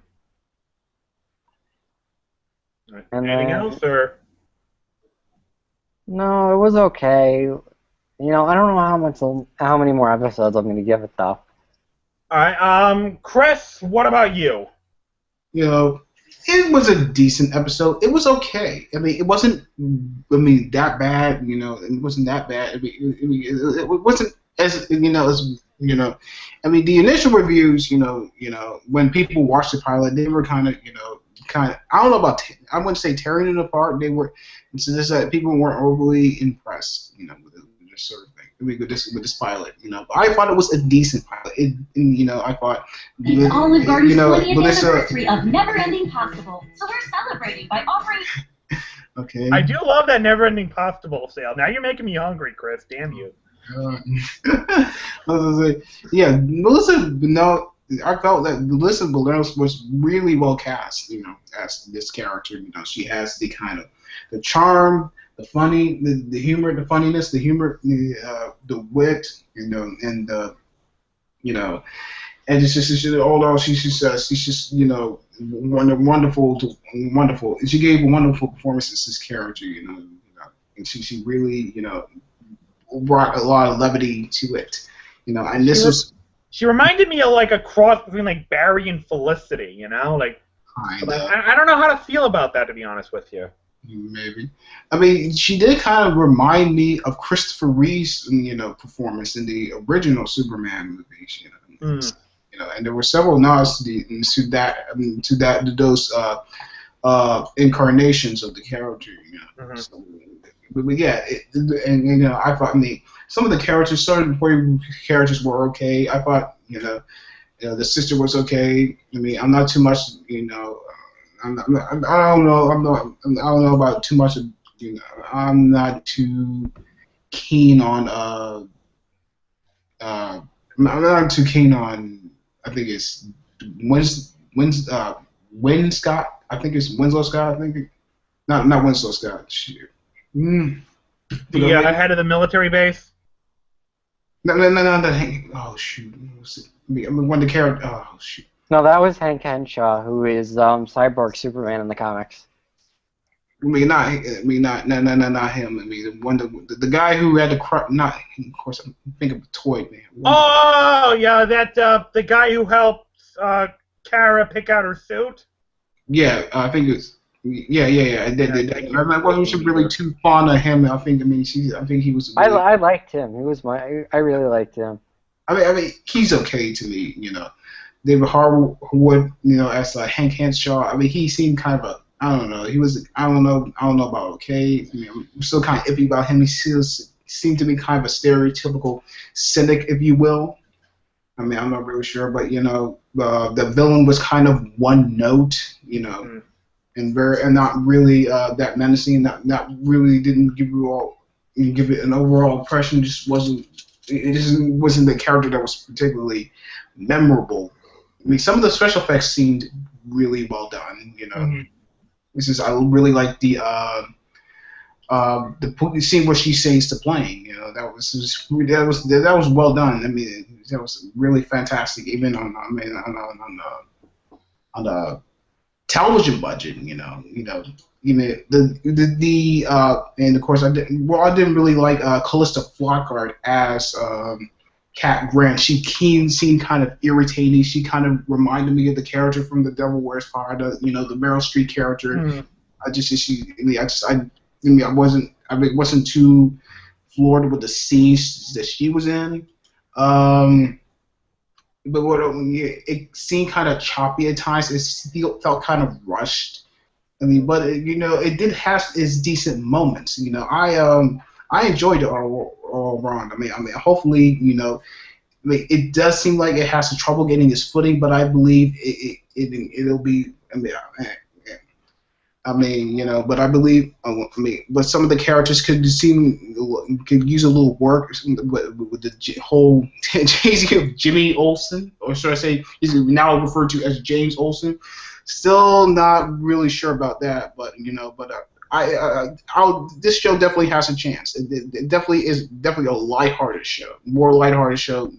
S5: And
S1: anything else, or?
S5: No, it was okay. I don't know how many more episodes I'm going to give it, though.
S1: All right, Chris, what about you?
S3: It was a decent episode. It was okay. It wasn't, that bad. It wasn't that bad. It wasn't as, the initial reviews, when people watched the pilot, they were kind of, I don't know about, I wouldn't say tearing it apart. They were, so this, people weren't overly impressed, with this sort of thing. With this pilot, But I thought it was a decent pilot. I thought.
S6: It's Olive Garden's 20th anniversary of Never Ending Possible, so we're celebrating by offering.
S3: Okay.
S1: I do love that Never Ending Possible sale. Now you're making me hungry, Chris. Damn you.
S3: Yeah, Melissa. No, I felt that Melissa Benoist was really well cast. As this character. She has the kind of the charm. The funny, the humor, the funniness, the humor, the wit, and and it's just although she's just wonderful. She gave a wonderful performance as this character, and she really brought a lot of levity to it, and this was.
S1: She reminded me of a cross between Barry and Felicity, I don't know how to feel about that, to be honest with you.
S3: Maybe. I mean, she did kind of remind me of Christopher Reeve's, performance in the original Superman movies. And there were several nods to those incarnations of the character. So, but yeah, I thought, some of the characters, characters were okay. I thought, the sister was okay. I'm not too much, I don't know about too much. I'm not too keen on. I'm not too keen on. I think it's Win Scott. I think it's Winslow Scott. I think not Winslow Scott. Shit.
S1: The head of the military base.
S3: No. Oh shoot. When the character. Oh shoot.
S5: No, that was Hank Henshaw, who is Cyborg Superman in the comics.
S3: Not him. The guy who had not. Of course, I'm thinking of Toy Man.
S1: Oh yeah, that the guy who helped Kara pick out her suit.
S3: Yeah, I think it's. Yeah. I wasn't really too fond of him. I think he was.
S5: Really, I liked him. He was I really liked him.
S3: I mean, he's okay to me. David Harwood, as Hank Henshaw. He seemed kind of I don't know. He was. I don't know about okay. I'm still kind of iffy about him. He still seemed to be kind of a stereotypical cynic, if you will. I'm not really sure, but the villain was kind of one note, and not really that menacing. Not really didn't give it an overall impression. It just wasn't the character that was particularly memorable. Some of the special effects seemed really well done. I really like the scene where she sings to Plane. That was well done. That was really fantastic, even on the television budget. And of course I didn't really like Callista Flockhart as Cat Grant. She seemed kind of irritating. She kind of reminded me of the character from The Devil Wears Prada, the Meryl Streep character. I wasn't too floored with the scenes that she was in. But it seemed kind of choppy at times. It still felt kind of rushed. But it did have its decent moments. I enjoyed it all around. Hopefully, it does seem like it has some trouble getting its footing, but I believe it'll be. But I believe. But some of the characters could use a little work with the whole chasing of Jimmy Olsen, or should I say, he's now referred to as James Olsen. Still not really sure about that, but this show definitely has a chance. It definitely is a lighthearted show, more lighthearted show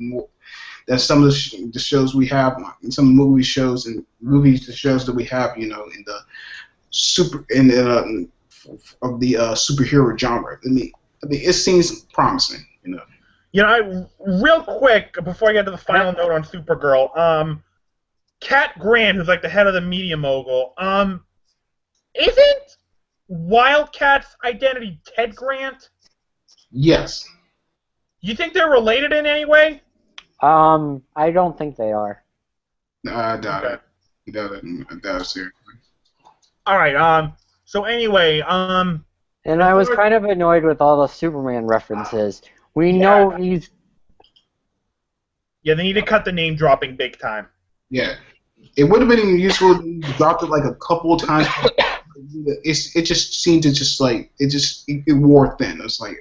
S3: than some of the shows we have, some shows that we have, in the superhero genre. It seems promising,
S1: real quick before I get to the final note on Supergirl, Cat Grant, who's like the head of the media mogul, isn't Wildcat's identity Ted Grant?
S3: Yes.
S1: You think they're related in any way?
S5: I don't think they are.
S3: No, I doubt it. I doubt it seriously.
S1: All right. So anyway,
S5: And I was kind of annoyed with all the Superman references. We know he's.
S1: Yeah, they need to cut the name dropping big time.
S3: Yeah, it would have been useful to drop it like a couple of times. It just seemed to it wore thin. It's like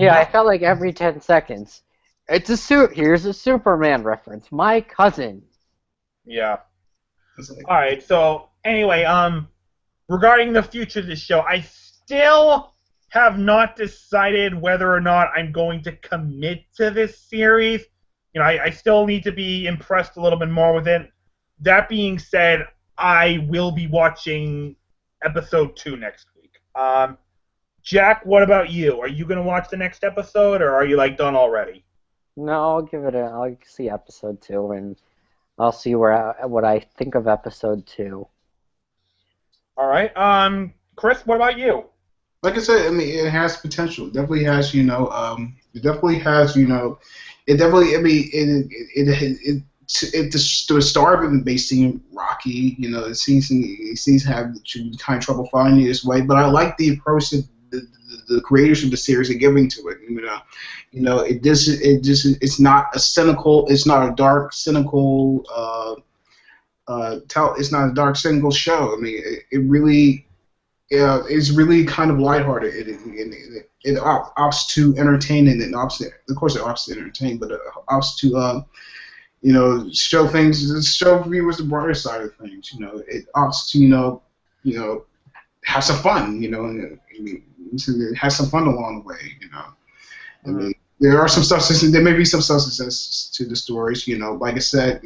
S5: I felt like every 10 seconds. Here's a Superman reference. My cousin.
S1: Yeah. All right. So anyway, regarding the future of this show, I still have not decided whether or not I'm going to commit to this series. I still need to be impressed a little bit more with it. That being said, I will be watching episode 2 next week. Jack, what about you? Are you going to watch the next episode, or are you done already?
S5: No, I'll see episode 2, and I'll see what I think of episode 2.
S1: All right. Chris, what about you?
S3: Like I said, I mean, it has potential. It definitely has, it definitely has, it definitely, I mean, the start of it may seem rocky, it seems to have kind of trouble finding its way, but I like the approach that the creators of the series are giving to it. It's not a cynical, it's not a dark, cynical, it's not a dark, cynical show. I mean, it really. Yeah, it's really kind of lighthearted. It opts to entertain, and it opts, of course, it opts to entertain, but it opts to, show viewers the brighter side of things. It opts to, have some fun. Have some fun along the way. I mean, there are some substance. There may be some substance to the stories. Like I said,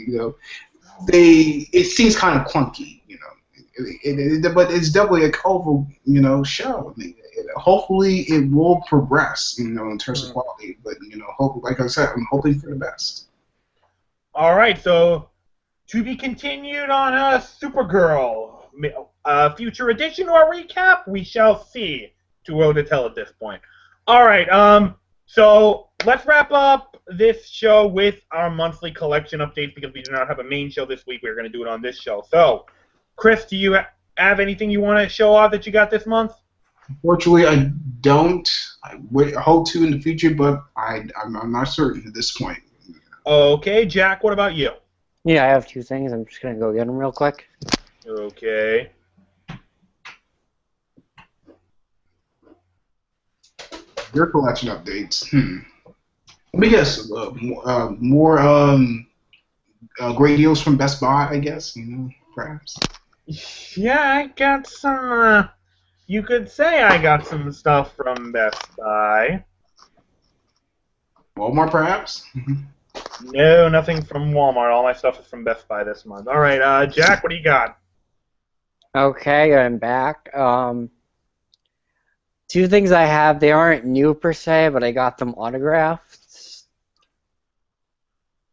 S3: it seems kind of clunky. But it's definitely a colorful, show. I mean, hopefully it will progress, in terms of quality. But like I said, I'm hoping for the best.
S1: All right, so to be continued on Supergirl, future edition or recap, we shall see. Too early to tell at this point. All right, so let's wrap up this show with our monthly collection updates because we do not have a main show this week. We're going to do it on this show. So. Chris, do you have anything you want to show off that you got this month?
S3: Unfortunately, I don't. I hope to in the future, but I'm not certain at this point.
S1: Okay, Jack, what about you?
S5: Yeah, I have two things. I'm just going to go get them real quick.
S1: Okay.
S3: Your collection updates. Let me guess. More great deals from Best Buy, I guess. Perhaps.
S1: Yeah, I got some, you could say I got some stuff from Best Buy.
S3: Walmart, perhaps?
S1: No, nothing from Walmart. All my stuff is from Best Buy this month. All right, Jack, what do you got?
S5: Okay, I'm back. Two things I have, they aren't new per se, but I got them autographed.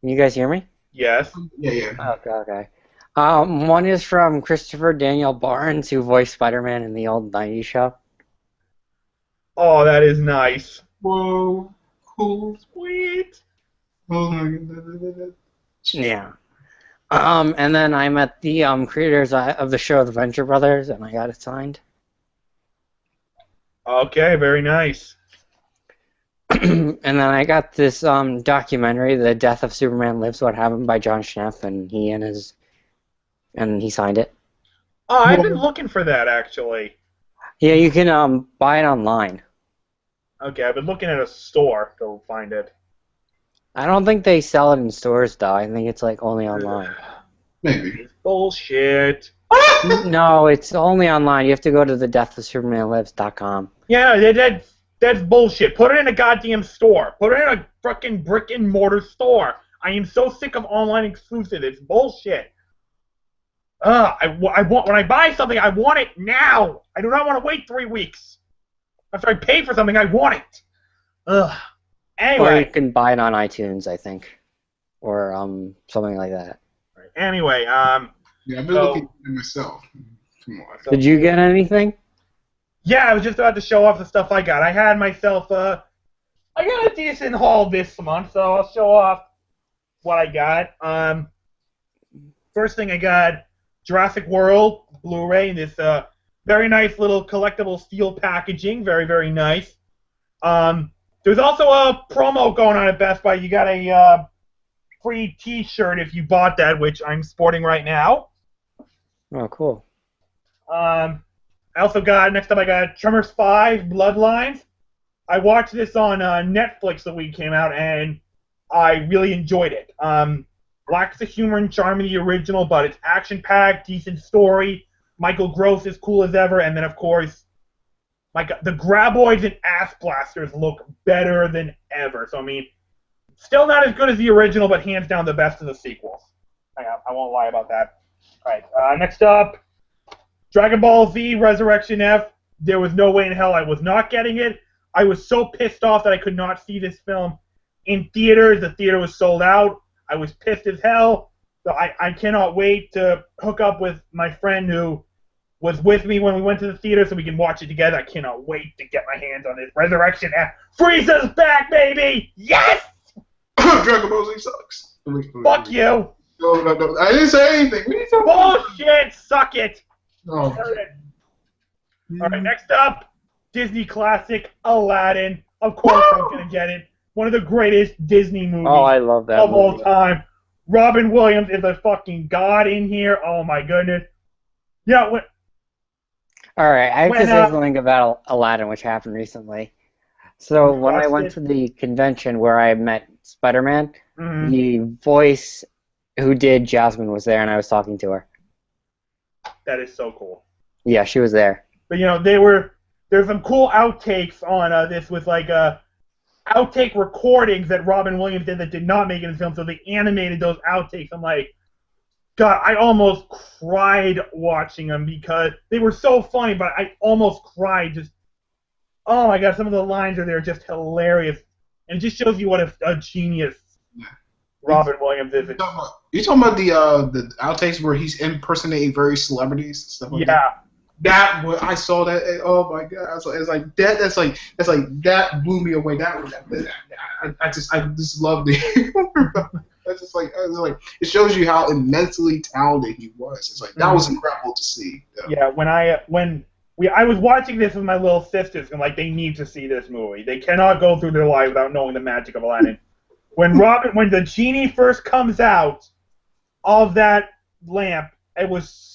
S5: Can you guys hear me?
S1: Yes.
S3: Yeah.
S5: Okay. One is from Christopher Daniel Barnes, who voiced Spider-Man in the old 90s show.
S1: Oh, that is nice.
S3: Whoa, cool.
S1: Sweet.
S3: Oh my god.
S5: Yeah. And then I met the creators of the show, the Venture Brothers, and I got it signed.
S1: Okay, very nice.
S5: And then I got this documentary, The Death of Superman Lives, What Happened, by John Schneff, and he signed it.
S1: Oh, I've been looking for that, actually.
S5: Yeah, you can buy it online.
S1: Okay, I've been looking at a store to find it.
S5: I don't think they sell it in stores, though. I think it's like only online.
S3: Maybe.
S1: Bullshit.
S5: No, it's only online. You have to go to thedeathofsupermanlives.com.
S1: Yeah, that's bullshit. Put it in a goddamn store. Put it in a fucking brick and mortar store. I am so sick of online exclusive. It's bullshit. I want, when I buy something, I want it now. I do not want to wait 3 weeks. After I pay for something, I want it. Ugh. Anyway.
S5: Or you can buy it on iTunes, I think, or something like that.
S1: Anyway,
S3: yeah, I've been looking at it myself. Come on.
S5: Did you get anything?
S1: Yeah, I was just about to show off the stuff I got. I had myself I got a decent haul this month, so I'll show off what I got. First thing I got, Jurassic World Blu-ray in this very nice little collectible steel packaging. Very, very nice. There's also a promo going on at Best Buy. You got a free T-shirt if you bought that, which I'm sporting right now.
S5: Oh, cool.
S1: I also got, next up I got Tremors 5 Bloodlines. I watched this on Netflix the week it came out, and I really enjoyed it. Lacks the humor and charm of the original, but it's action-packed, decent story. Michael Gross is cool as ever, and then, of course, the graboids and ass blasters look better than ever. So, I mean, still not as good as the original, but hands down the best of the sequels. I won't lie about that. All right, next up, Dragon Ball Z Resurrection F. There was no way in hell I was not getting it. I was so pissed off that I could not see this film in theaters. The theater was sold out. I was pissed as hell. So I cannot wait to hook up with my friend who was with me when we went to the theater, so we can watch it together. I cannot wait to get my hands on this Resurrection F. Frieza's back, baby! Yes!
S3: Dragon Ball Z sucks.
S1: Fuck you!
S3: No. I didn't say anything. What are you talking about?
S1: Bullshit! Suck it!
S3: Oh.
S1: Heard it. All right, next up, Disney classic, Aladdin. Of course I'm going to get it. One of the greatest Disney movies
S5: Oh, I love that
S1: of
S5: movie.
S1: all time. Robin Williams is a fucking god in here. Oh, my goodness. Yeah,
S5: All right, I have
S1: When,
S5: to say something about Aladdin, which happened recently. So when I went to the convention where I met Spider-Man, the voice who did Jasmine was there, and I was talking to her.
S1: that is so cool.
S5: Yeah, she was there.
S1: But, there's some cool outtakes on this with, outtake recordings that Robin Williams did that did not make it in the film, so they animated those outtakes. I'm like, God, I almost cried watching them because they were so funny, but I almost cried. Just, oh my God, some of the lines are there just hilarious, and it just shows you what a genius Robin Williams is.
S3: You talking about the outtakes where he's impersonating various celebrities and stuff like that?
S1: Yeah.
S3: That I saw that. Oh my God! It's like that. That's like that blew me away. I just loved it. It's like it shows you how immensely talented he was. It's like that was incredible to see.
S1: Yeah, I was watching this with my little sisters, and they need to see this movie. They cannot go through their life without knowing the magic of Aladdin. When the genie first comes out of that lamp, it was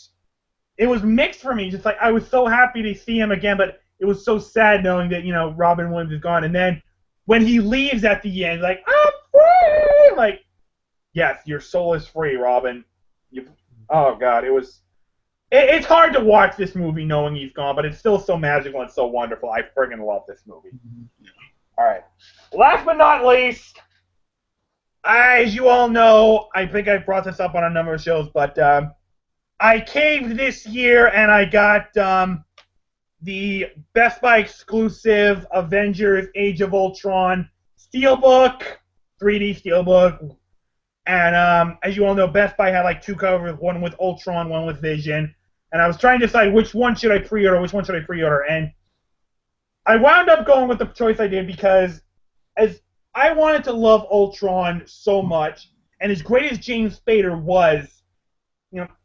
S1: mixed for me. Just I was so happy to see him again, but it was so sad knowing that Robin Williams is gone. And then when he leaves at the end, I'm free. Yes, your soul is free, Robin. Oh God, it's hard to watch this movie knowing he's gone, but it's still so magical and so wonderful. I friggin' love this movie. All right, last but not least, as you all know, I think I brought this up on a number of shows, but I caved this year and I got the Best Buy exclusive Avengers Age of Ultron Steelbook, 3D Steelbook. And as you all know, Best Buy had two covers, one with Ultron, one with Vision. And I was trying to decide which one should I pre-order, and I wound up going with the choice I did because as I wanted to love Ultron so much, and as great as James Spader was,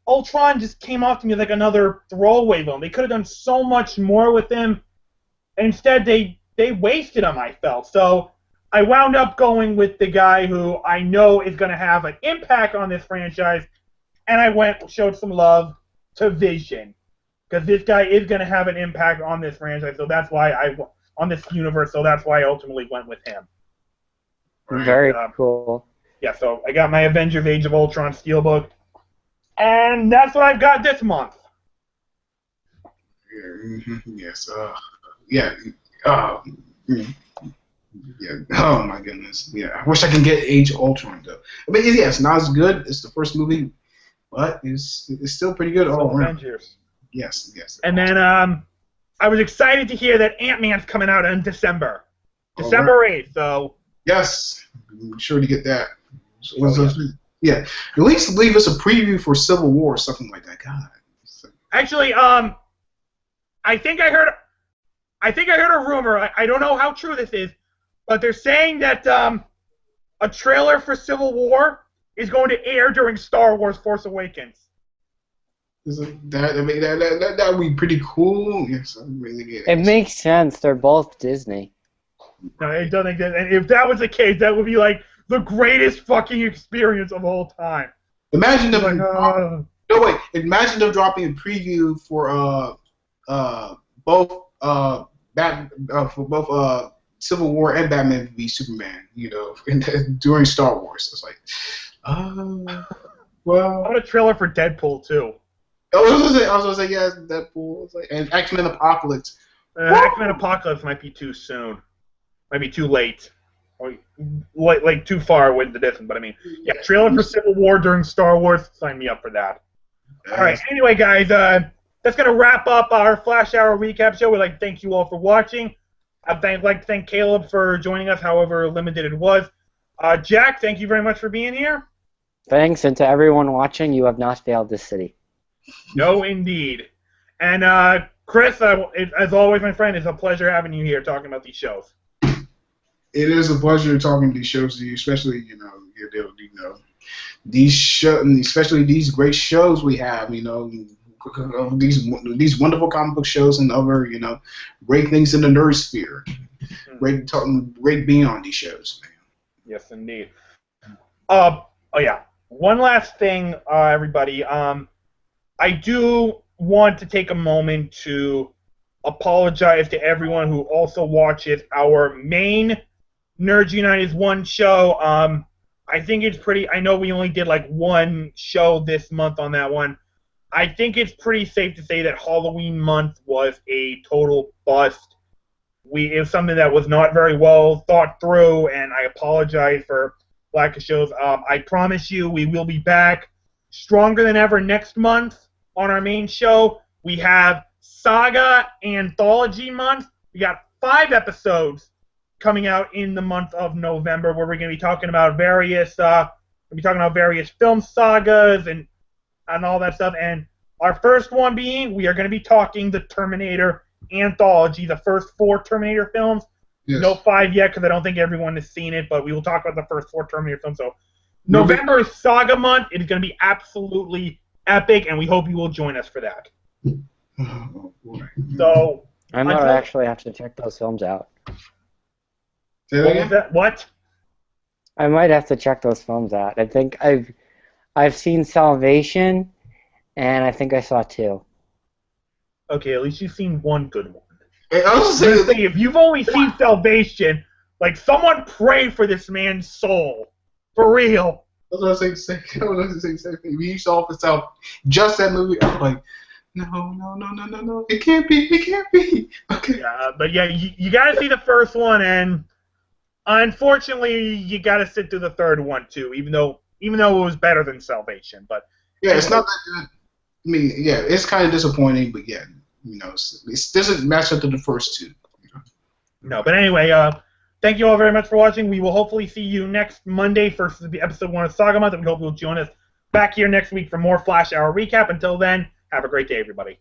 S1: Ultron just came off to me like another throwaway villain. They could have done so much more with him. Instead, they wasted him, I felt. So I wound up going with the guy who I know is going to have an impact on this franchise, and I showed some love to Vision. Because this guy is going to have an impact on this franchise, so that's why on this universe, so that's why I ultimately went with him.
S5: Very cool.
S1: Yeah, so I got my Avengers Age of Ultron Steelbook. And that's what I've got this month.
S3: Yes. Yeah. Yeah. Oh my goodness. Yeah. I wish I could get Age of Ultron though. But yeah, it's not as good. It's the first movie, but it's still pretty good all around.
S1: Avengers.
S3: Yes.
S1: And then I was excited to hear that Ant-Man's coming out in December. December 8th. So.
S3: Yes. I'm sure to get that. Yeah, at least leave us a preview for Civil War or something like that. God.
S1: Actually, I think I heard a rumor. I don't know how true this is, but they're saying that a trailer for Civil War is going to air during Star Wars: Force Awakens.
S3: That would be pretty cool. Yes, I really get it.
S5: It makes sense. They're both Disney.
S1: No, it doesn't exist. And if that was the case, that would be the greatest fucking experience of all time.
S3: Imagine them. Imagine them dropping a preview for both Civil War and Batman v Superman. During Star Wars. It's like, well.
S1: I want a trailer for Deadpool too.
S3: I was gonna say yes, Deadpool. And X-Men Apocalypse.
S1: X-Men Apocalypse might be too soon. Might be too late. Or too far away into this one, but trailer for Civil War during Star Wars, sign me up for that. All right, anyway, guys, that's going to wrap up our Flash Hour recap show. We'd like to thank you all for watching. I'd like to thank Caleb for joining us, however limited it was. Jack, thank you very much for being here.
S5: Thanks, and to everyone watching, you have not failed this city.
S1: No, indeed. And Chris, as always, my friend, it's a pleasure having you here talking about these shows.
S3: It is a pleasure talking these shows to you, especially these especially these great shows we have. These wonderful comic book shows and other great things in the nerd sphere. Great being on these shows, man.
S1: Yes, indeed. Oh yeah. One last thing, everybody. I do want to take a moment to apologize to everyone who also watches our main Nerds United One show. I think it's pretty. I know we only did like one show this month on that one. I think it's pretty safe to say that Halloween month was a total bust. It was something that was not very well thought through, and I apologize for lack of shows. I promise you we will be back stronger than ever next month on our main show. We have Saga Anthology Month. We got 5 episodes coming out in the month of November where we're going to be talking about various film sagas and all that stuff. And our first one being, we are going to be talking the Terminator Anthology, the first 4 Terminator films.
S3: Yes.
S1: No 5 yet because I don't think everyone has seen it, but we will talk about the first 4 Terminator films. So November is Saga Month. It is going to be absolutely epic, and we hope you will join us for that.
S3: Oh, boy.
S1: So
S5: I might actually have to check those films out.
S3: Say that
S1: what
S3: again?
S1: was that? What?
S5: I might have to check those films out. I think I've seen Salvation, and I think I saw 2.
S1: Okay, at least you've seen one good one.
S3: Hey, I was saying,
S1: If you've only seen Salvation, like, someone pray for this man's soul. For real.
S3: I was going to say the same thing. When you saw for South, just that movie, I was like, no, it can't be. Okay.
S1: But yeah, you got to see the first one, and unfortunately, you got to sit through the third one too. Even though it was better than Salvation, but
S3: yeah, it's not that good. I mean, yeah, it's kind of disappointing, but yeah, it doesn't match up to the first 2.
S1: No, but anyway, thank you all very much for watching. We will hopefully see you next Monday for episode 1 of Saga Month, and we hope you'll join us back here next week for more Flash Hour recap. Until then, have a great day, everybody.